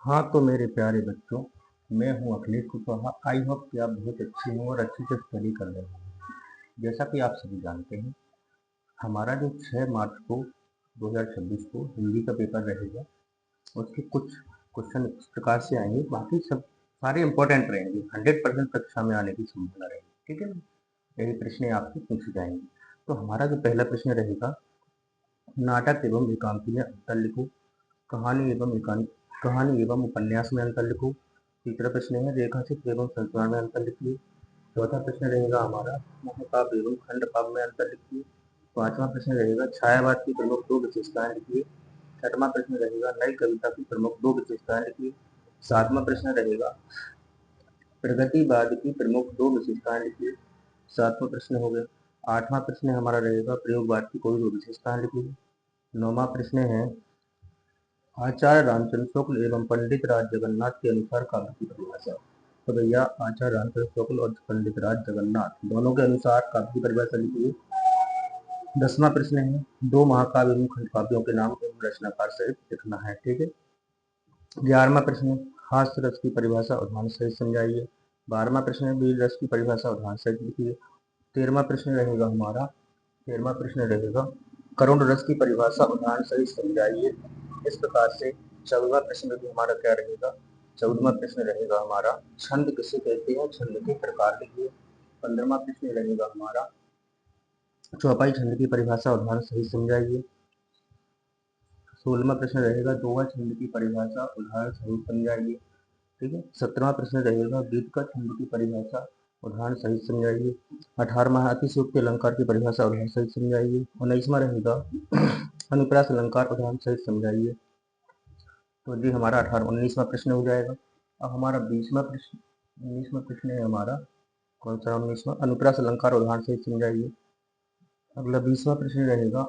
हाँ, तो मेरे प्यारे बच्चों, मैं हूँ अखिलेश कुशवाहा। आई होप कि आप बहुत अच्छे हों और अच्छे से स्टडी कर रहे हैं। जैसा कि आप सभी जानते हैं, हमारा जो 6 मार्च को 2026 को हिंदी का पेपर रहेगा, उसके कुछ क्वेश्चन इस प्रकार से आएंगे। बाकी सब सारे इम्पोर्टेंट रहेंगे, 100% कक्षा में आने की संभावना रहेगी। ठीक है ना? यही प्रश्न आपसे पूछे जाएंगे। तो हमारा जो पहला प्रश्न रहेगा, नाटक एवं एकांकी में अंतर लिखो। कहानी एवं उपन्यास में अंतर लिखो। तीसरा प्रश्न है, रेखा चित्र एवं संस्मरण में अंतर लिखिए। चौथा प्रश्न रहेगा हमारा, महाकाव्य एवं खंड काव्य में अंतर लिखिए। पांचवा प्रश्न रहेगा, छायावाद की प्रमुख 2 विशेषताएं लिखिए। छठवां प्रश्न रहेगा, नई कविता की प्रमुख 2 विशेषताएं लिखिए। सातवां प्रश्न रहेगा, प्रगतिवाद की प्रमुख 2 विशेषताएं लिखिए। सातवां प्रश्न हो गया। आठवां प्रश्न हमारा रहेगा, प्रयोगवाद की कोई 2 विशेषताएं लिखिए। नौवां प्रश्न है, आचार्य रामचंद्र शुक्ल एवं पंडित राज जगन्नाथ के अनुसार काव्य की परिभाषा। तो भैया, आचार्य रामचंद्र शुक्ल और पंडित राज जगन्नाथ दोनों के अनुसार काव्य की परिभाषा लिखिए। 10वां प्रश्न है, 2 महाकाव्य एवं खंड काव्यों के नाम एवं रचनाकार सहित लिखना है। ठीक है। 11वां प्रश्न, हास्य रस की परिभाषा उदाहरण सहित समझाइए। 12वां प्रश्न है, वीर रस की परिभाषा उदाहरण सहित लिखिए। 13वां प्रश्न रहेगा हमारा, 13वां प्रश्न रहेगा, करुण रस की परिभाषा उदाहरण सहित समझाइए। इस प्रकार से 14वां प्रश्न भी हमारा क्या रहेगा, 14वां प्रश्न रहेगा हमारा, छंद किसे कहते हैं, छंद के प्रकार लिखिए। 15वां प्रश्न रहेगा हमारा, चौपाई छंद की परिभाषा उदाहरण सहित समझाइए। 16वां प्रश्न रहेगा, दोहा छंद की परिभाषा उदाहरण सहित समझाइए। ठीक है। 17वां प्रश्न रहेगा, गीत का छंद की परिभाषा उदाहरण सहित समझाइए। 18वां है, अतिशयोक्ति अलंकार की परिभाषा उदाहरण सहित समझाइए। 19वां रहेगा, अनुप्रास अलंकार उदाहरण सहित समझाइए। तो जी हमारा 19वां प्रश्न हो जाएगा। अब हमारा 20वां प्रश्न, 19वां प्रश्न है हमारा, कौन सा 19वां, अनुप्रास अलंकार उदाहरण सहित समझाइए। अगला 20वां प्रश्न रहेगा,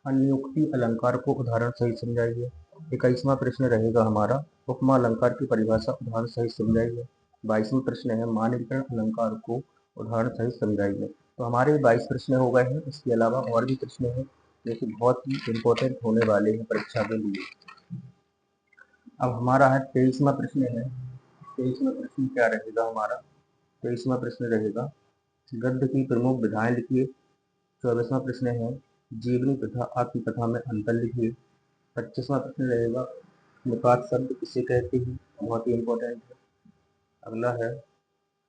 अन्योक्ति अलंकार को उदाहरण सहित समझाइए। 21वां प्रश्न रहेगा हमारा, उपमा अलंकार की परिभाषा उदाहरण सहित समझाइए। 22वां प्रश्न है, मानविकरण अलंकार को उदाहरण सहित समझाइए। तो हमारे 22 प्रश्न हो गए हैं। इसके अलावा और भी प्रश्न हैं जो कि बहुत ही इम्पोर्टेंट होने वाले हैं परीक्षा के लिए। अब हमारा है 23वां प्रश्न है। 23वां प्रश्न क्या रहेगा हमारा, 23वां प्रश्न रहेगा, गद्य की प्रमुख विधाएं लिखिए। 24वां प्रश्न है, जीवनी तथा आत्मकथा में अंतर लिखिए। 25वां प्रश्न रहेगा, निपात शब्द किसे कहते हैं, बहुत ही इंपॉर्टेंट है। अगला है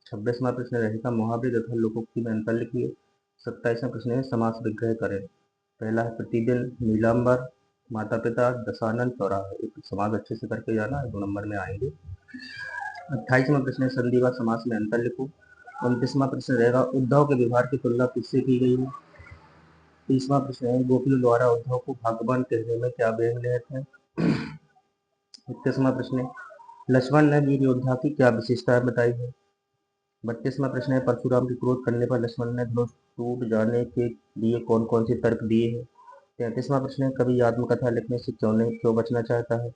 26वां प्रश्न रहेगा, मुहावरे तथा लोकोक्ति में अंतर लिखिए। 27वां प्रश्न है, समास विग्रह करें। पहला है, प्रतिदिन, नीलांबर, माता पिता, दशानन, चौराहा। एक समास अच्छे से करके जाना, 2 नंबर में आएंगे। 28वां प्रश्न है, संधि व समास में अंतर लिखो। 29वां प्रश्न रहेगा, उद्धव के व्यवहार की तुलना किससे की गई है। 30वां प्रश्न है, गोपियों द्वारा उद्धव को भगवान कहने में क्या व्यंग निहित है। 31वां प्रश्न है, लक्ष्मण ने वीर योद्धा की क्या विशेषताएं बताई है। 32वां प्रश्न है, परशुराम के क्रोध करने पर लक्ष्मण ने धनुष टूट जाने के लिए कौन कौन से तर्क दिए हैं। 33वां प्रश्न है, कवि आत्मकथा लिखने से क्यों बचना चाहता है।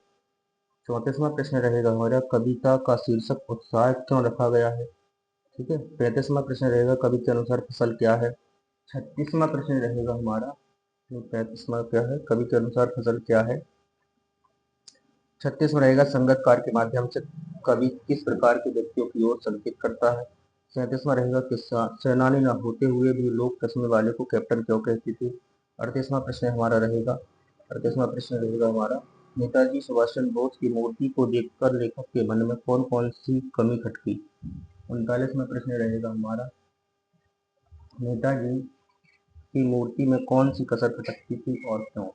34वां प्रश्न रहेगा हमारा, कविता का शीर्षक उत्साह क्यों रखा गया है। ठीक है। 35वां प्रश्न रहेगा, कवि के अनुसार फसल क्या है। 36वां प्रश्न रहेगा हमारा, 35वां क्या है, कवि के अनुसार फसल क्या है। 36वां रहेगा, संगत कार्य के माध्यम से कवि किस प्रकार के व्यक्तियों की ओर संकेत करता है। 37वां रहेगा, किस्सा, सेनानी न होते हुए भी लोग चश्मे वाले को कैप्टन क्यों कहते थे। 38वां प्रश्न हमारा रहेगा, 38वां प्रश्न रहेगा हमारा, नेताजी सुभाष चंद्र बोस की मूर्ति को देखकर लेखक के मन में कौन कौन सी कमी खटकी। 39वां प्रश्न रहेगा हमारा, नेताजी की मूर्ति में कौन सी कसर खटकती थी और क्यों।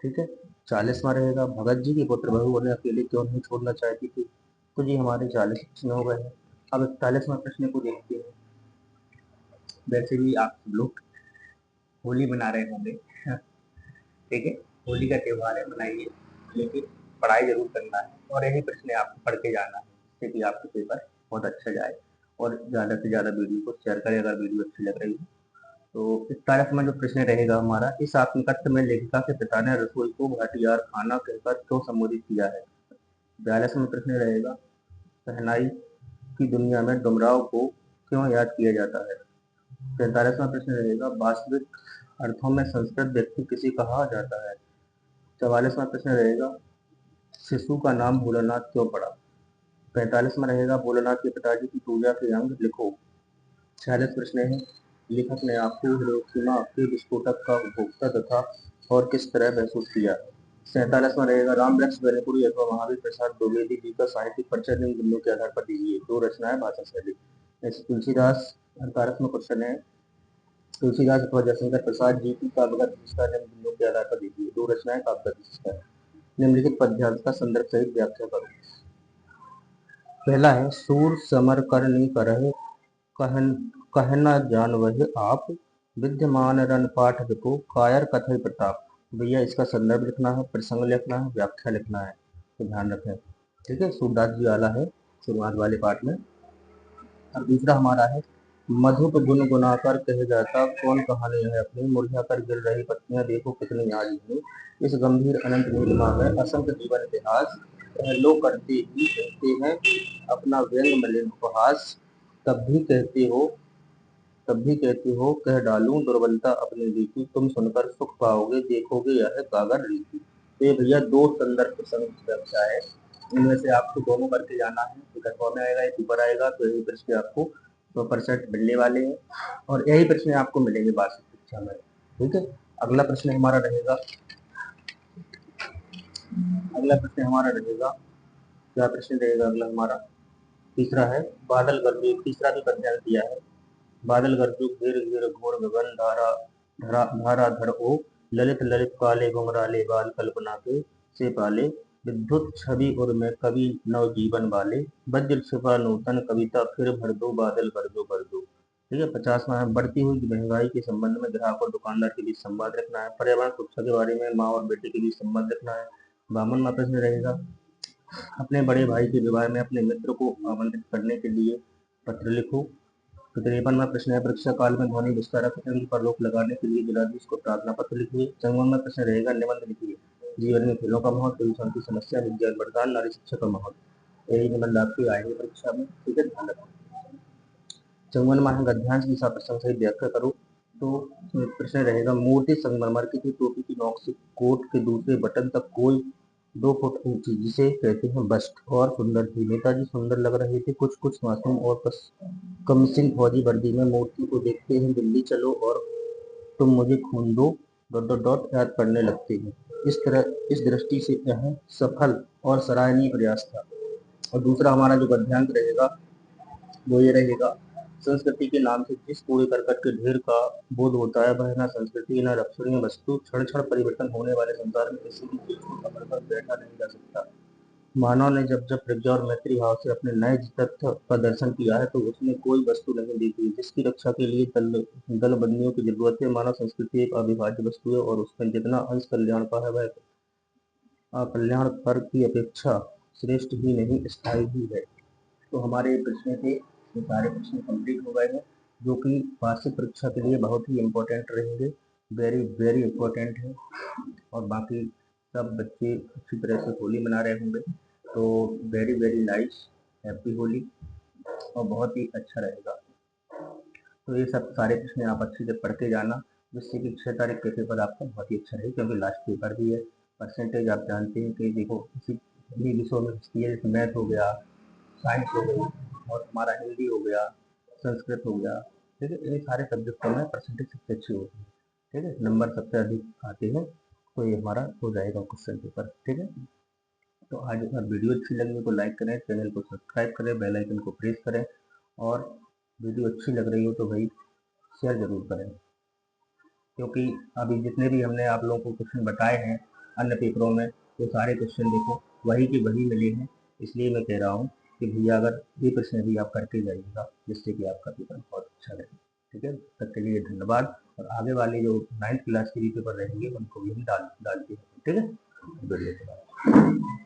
ठीक है। 40वां रहेगा, भगत जी की पुत्र बहू उन्हें अकेले क्यों नहीं छोड़ना चाहती थी। तो जी हमारे 40 प्रश्न हो गए हैं। अब 41वां प्रश्न को देखते हैं। वैसे भी आप सब लोग होली मना रहे होंगे, ठीक है, होली का त्योहार है, मनाइए, लेकिन पढ़ाई जरूर करना है और यही प्रश्न आपको पढ़ के जाना है, जिससे कि आपका पेपर बहुत अच्छा जाए। और ज़्यादा से ज़्यादा वीडियो को शेयर करें अगर वीडियो अच्छी लग रही है। तो 41वां जो प्रश्न रहेगा हमारा, इस आत्मकथ्य में लेखिका के पिता ने रसोई को भाटियार खाना कहकर क्यों संबोधित किया है। 42वां प्रश्न रहेगा, शहनाई की दुनिया में डुमराव को क्यों याद किया जाता है। 43वां प्रश्न रहेगा, वास्तविक अर्थों में संस्कृत व्यक्ति किसे कहा जाता है? 44वां प्रश्न रहेगा, शिशु का नाम भोलानाथ क्यों पड़ा? 45वां रहेगा, भोलानाथ के पिताजी की पूजा के अंग लिखो। 46 प्रश्न है, लेखक ने आपको हिरोशिमा के विस्फोटक का उपभोक्ता तथा और किस तरह महसूस किया? 47वां रहेगा, राम वृक्ष गणेपुरी अथवा महावीर प्रसाद द्विवेदी जी का साहित्यिक परिचय निम्न बिंदुओं के आधार पर दीजिए। दो रचनाएं, भाषा शैली। ऐसे तुलसीदास। 48वां क्वेश्चन है, तुलसीदास अथवा जयशंकर प्रसाद जी की काव्यगत विशेषता निम्न बिंदुओं के आधार पर दीजिए। दो रचनाएं, काव्यगत विशेषता। निम्नलिखित पद्यांश का संदर्भ सहित व्याख्या करो। पहला है, सूर समर करनी करह कहना जान वह आप, विद्यमान रन पाठ को कायर कथय प्रताप। भैया इसका संदर्भ लिखना है, प्रसंग लिखना है, व्याख्या लिखना है, तो ध्यान रखें। ठीक है, सूरदास जी वाला है शुरुआत वाले पाठ में। और दूसरा हमारा है, मधुप गुन गुनाकर कह जाता कौन कहानी है अपनी, मुरझा कर गिर रही पत्नियां देखो कितनी आज ही, इस गंभीर अनंत नीलिमा में असंख्य जीवन इतिहास, लो करते ही कहते हैं अपना व्यंग मलिन उपहास, तब भी कहते हो कह डालूं दुर्बलता अपनी रीति, तुम सुनकर सुख पाओगे देखोगे यह कागर रीति। तो ये भैया दो संदर्भ प्रसंग की व्याख्या है, इनमें से आपको दोनों करके जाना है। तो में आएगा, एक ऊपर आएगा, तो यही प्रश्न आपको 100% मिलने वाले हैं और यही प्रश्न आपको मिलेंगे वार्षिक परीक्षा में। ठीक है, अगला प्रश्न हमारा रहेगा, क्या प्रश्न रहेगा अगला हमारा? तीसरा है, बादल गरजू। तीसरा भी पद्यांश दिया है, बादल गरजू घेर घेर घोर गगन धारा धरा धारा धर ओ, ललित ललित काले घुंघराले बाल कल्पना के से पाले, विद्युत छवि उर में कवि नव जीवन वाले, वज्र छिपा नूतन कविता फिर भर दो बादल भर दो। ठीक है, 50वां है, बढ़ती हुई महंगाई के संबंध में ग्राहक और दुकानदार के बीच संवाद रखना है। पर्यावरण सुरक्षा के बारे में माँ और बेटे के बीच संवाद रखना है। 52वां प्रश्न रहेगा, अपने बड़े भाई के विवाह में अपने मित्र को आमंत्रित करने के लिए पत्र लिखो। 53वां प्रश्न है, परीक्षा काल में ध्वनि विस्तारक यंत्र पर रोक लगाने के लिए जिलाधीश को प्रार्थना पत्र लिखिए। 54वां प्रश्न रहेगा, निबंध लिखिए, जीवन में खेलों का महत्व, प्रदूषण की समस्या, विज्ञान वरदान, नारी शिक्षा का महत्व। यही निबंध आपके आएंगे परीक्षा में। ठीक है, ध्यान रखो। 54वां है, गद्यांश की प्रसंग सहित व्याख्या करो। तो प्रश्न रहेगा, मूर्ति संगमरमर की टोपी की नोक से कोट के दूसरे बटन तक कोई 2 फुट ऊंची, जिसे कहते हैं बस्ट, और सुंदर थी। नेताजी सुंदर लग रहे थे, कुछ कुछ मासूम और कमसिन फौजी वर्दी में। मूर्ति को देखते हैं दिल्ली चलो और तुम मुझे खून दो ... याद पड़ने लगते हैं। इस दृष्टि से यह सफल और सराहनीय प्रयास था। और दूसरा हमारा जो गद्यांश रहेगा वो ये रहेगा, संस्कृति के नाम से जिस कूड़े करकट के ढेर का बोध होता है वह न संस्कृति न रक्षणीय वस्तु। क्षण क्षण परिवर्तन होने वाले संसार में किसी भी चीज को पकड़ कर बैठा नहीं जा सकता। मानव ने जब जब प्रज्ञा और मैत्री भाव से अपने नए तथ्य का दर्शन किया है तो उसने कोई वस्तु नहीं देखी जिसकी रक्षा के लिए दल बंदियों की जरूरत है। मानव संस्कृति एक अविभाज्य वस्तु है और उसमें जितना अंश कल्याण का है वह कल्याण पर की अपेक्षा श्रेष्ठ ही नहीं स्थायी भी है। तो हमारे प्रश्न थे, ये सारे प्रश्न कंप्लीट हो गए हैं, जो कि वार्षिक परीक्षा के लिए बहुत ही इम्पोर्टेंट रहेंगे, वेरी वेरी इम्पोर्टेंट है। और बाकी सब बच्चे अच्छी तरह से होली मना रहे होंगे, तो very very nice, happy Holi, और बहुत ही अच्छा रहेगा। तो ये सब सारे प्रश्न आप अच्छे से पढ़ के जाना, जिससे कि 6 तारीख के पेपर आपका बहुत ही अच्छा रहे, क्योंकि लास्ट पेपर भी है। परसेंटेज आप जानते हैं कि देखो किसी भी विषयों में जैसे मैथ हो गया, साइंस हो गई, और हमारा हिंदी हो गया, संस्कृत हो गया, ठीक है, ये सारे सब्जेक्टों में परसेंटेज सबसे अच्छी होती है। ठीक है, नंबर सबसे अधिक आते हैं, तो ये हमारा हो जाएगा क्वेश्चन पेपर। ठीक है, तो आज अगर वीडियो अच्छी लगी तो लाइक करें, चैनल को सब्सक्राइब करें, बेल आइकन को प्रेस करें, और वीडियो अच्छी लग रही हो तो भाई शेयर जरूर करें, क्योंकि अभी जितने भी हमने आप लोगों को क्वेश्चन बताए हैं अन्य पेपरों में, वो सारे क्वेश्चन देखो वही के वही मिले हैं। इसलिए मैं कह रहा हूँ कि भैया अगर ये प्रश्न भी आप करके जाइएगा, जिससे कि आपका पेपर बहुत अच्छा रहे। ठीक है, तब के लिए धन्यवाद। और आगे वाले जो 9th क्लास के भी पेपर रहेंगे उनको भी हम डालते हैं। ठीक है, वीडियो के बाद।